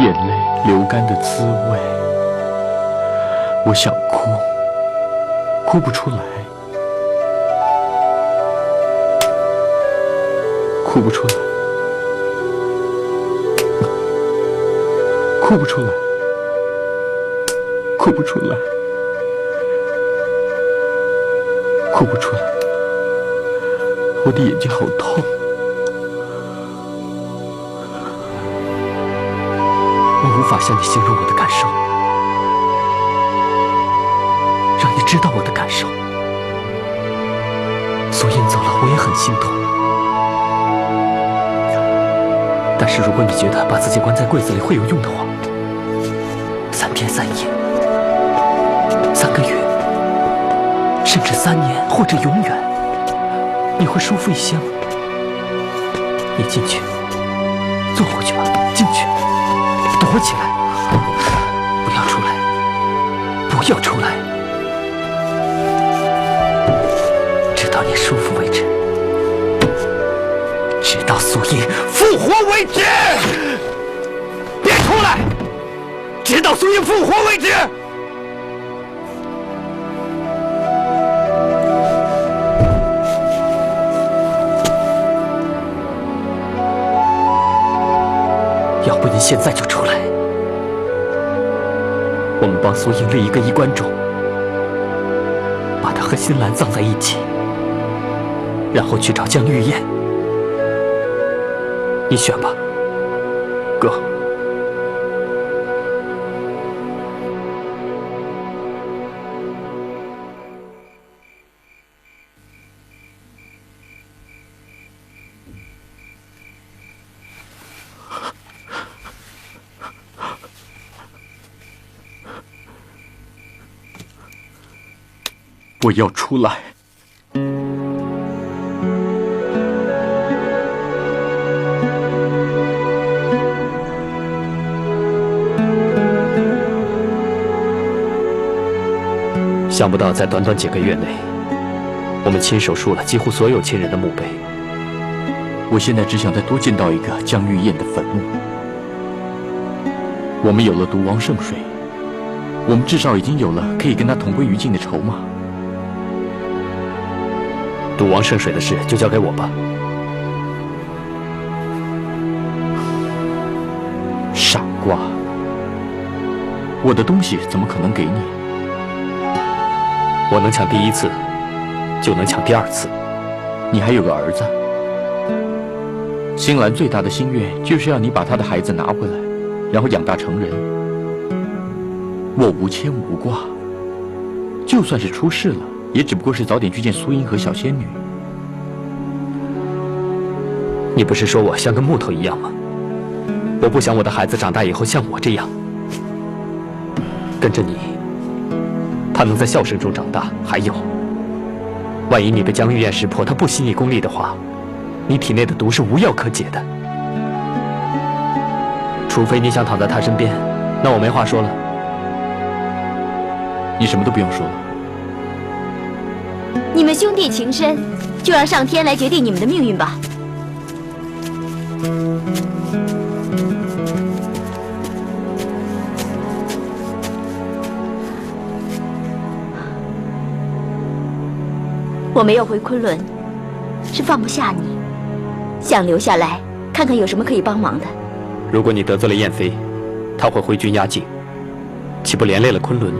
眼泪流干的滋味。我想哭，哭不出来，哭不出来，哭不出来，哭不出来，哭不出来。我的眼睛好痛。我无法向你形容我的感受，让你知道我的感受。苏英走了，我也很心痛。但是如果你觉得把自己关在柜子里会有用的话，3天3夜、3个月，甚至3年或者永远，你会舒服一些吗？你进去，坐回去吧，进去。躲起来，不要出来，不要出来，直到你舒服为止，直到苏英复活为止。别出来，直到苏英复活为止。要不你现在就出来，我们帮苏英立一个衣冠冢，把她和新兰葬在一起，然后去找江玉燕。你选吧，哥。我要出来。想不到在短短几个月内，我们亲手树了几乎所有亲人的墓碑。我现在只想再多见到一个江玉燕的坟墓。我们有了毒王圣水，我们至少已经有了可以跟他同归于尽的筹码。赌王圣水的事就交给我吧。傻瓜，我的东西怎么可能给你？我能抢第1次，就能抢第2次。你还有个儿子，新兰最大的心愿就是要你把她的孩子拿回来，然后养大成人。我无牵无挂，就算是出事了，也只不过是早点去见苏英和小仙女。你不是说我像个木头一样吗？我不想我的孩子长大以后像我这样，跟着你，他能在笑声中长大。还有，万一你的江玉燕识破，她不惜你功力的话，你体内的毒是无药可解的。除非你想躺在她身边，那我没话说了。你什么都不用说了。你们兄弟情深，就让上天来决定你们的命运吧。我没有回昆仑，是放不下你，想留下来看看有什么可以帮忙的。如果你得罪了燕妃，她会回军压境，岂不连累了昆仑？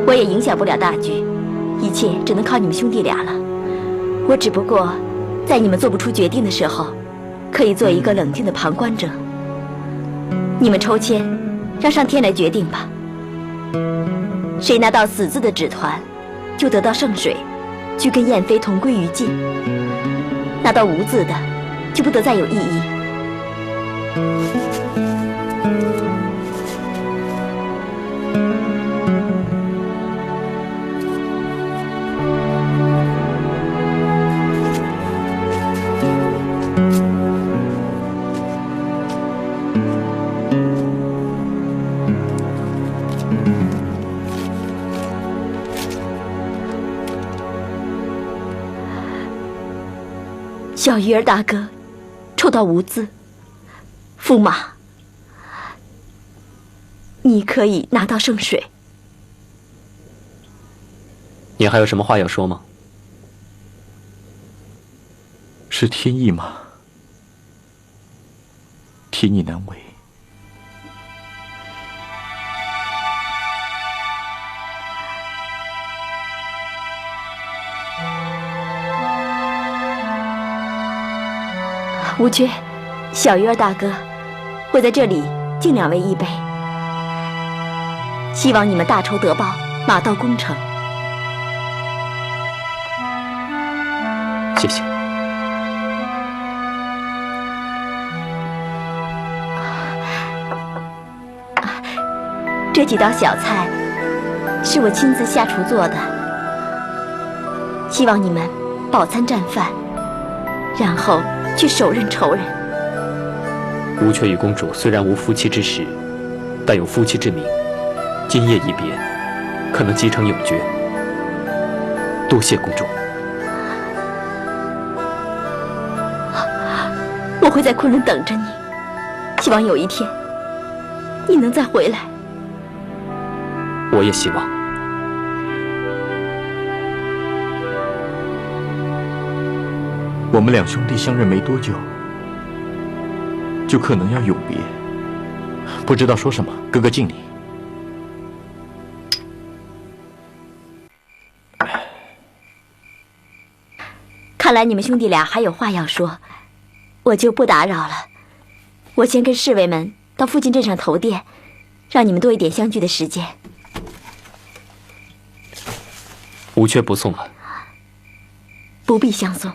我也影响不了大局，一切只能靠你们兄弟俩了。我只不过在你们做不出决定的时候，可以做一个冷静的旁观者。你们抽签，让上天来决定吧。谁拿到死字的纸团，就得到圣水，去跟燕妃同归于尽；拿到无字的，就不得再有意义。小鱼儿大哥抽到无字，驸马，你可以拿到圣水。你还有什么话要说吗？是天意吗？天意难违。无缺，小鱼儿大哥，我在这里敬2位一杯，希望你们大仇得报，马到功成。谢谢。这几道小菜是我亲自下厨做的，希望你们饱餐战饭，然后去手刃仇人。吴却与公主虽然无夫妻之实，但有夫妻之名。今夜一别，可能积成永诀。多谢公主。我会在昆仑等着你，希望有一天你能再回来。我也希望。我们2兄弟相认没多久，就可能要永别，不知道说什么。哥哥敬你。看来你们兄弟俩还有话要说，我就不打扰了。我先跟侍卫们到附近镇上投店，让你们多一点相聚的时间。吴却不送了。不必相送。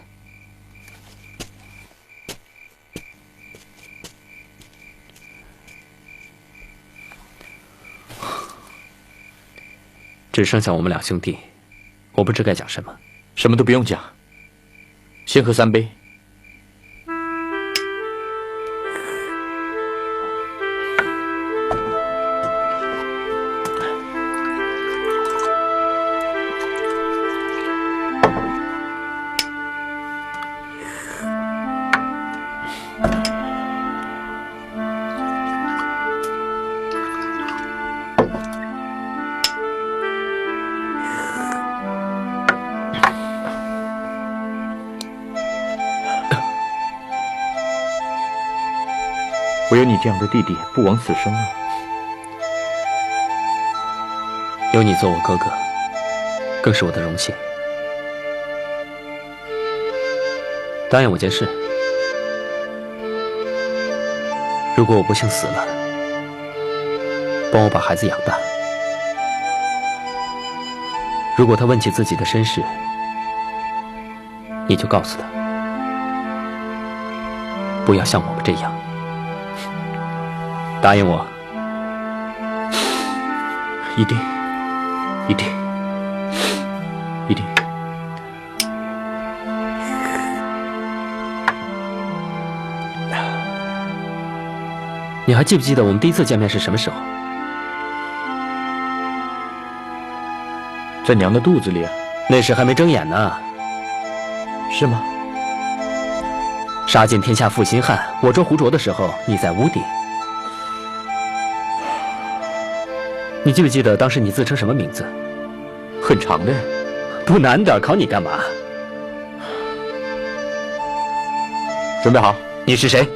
只剩下我们2兄弟，我不知该讲什么。什么都不用讲，先喝3杯。我有你这样的弟弟，不枉此生啊！有你做我哥哥，更是我的荣幸。答应我件事，如果我不幸死了，帮我把孩子养大。如果他问起自己的身世，你就告诉他，不要像我们这样。答应我。一定，一定，一定。你还记不记得我们第一次见面是什么时候？在娘的肚子里啊？那时还没睁眼呢。是吗？杀尽天下负心汉，我捉胡卓的时候，你在屋顶。你记不记得当时你自称什么名字？很长的。不难点，考你干嘛？准备好。你是谁？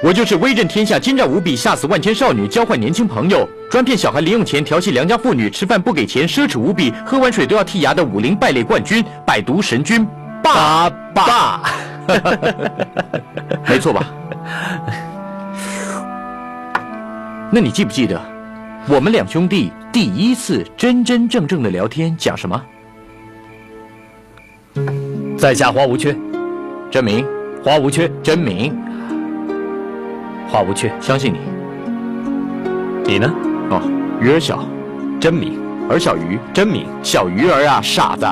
我就是威震天下、奸诈无比、吓死万千少女、交换年轻朋友、专骗小孩零用钱、调戏良家妇女、吃饭不给钱、奢侈无比、喝完水都要剔牙的武林败类冠军、百毒神君爸爸。没错吧？那你记不记得我们2兄弟第一次真真正正的聊天讲什么？在下花无缺。真名？花无缺。真名？花无缺。相信你。你呢？哦，鱼儿小。真名？儿小鱼。真名？小鱼儿啊，傻子。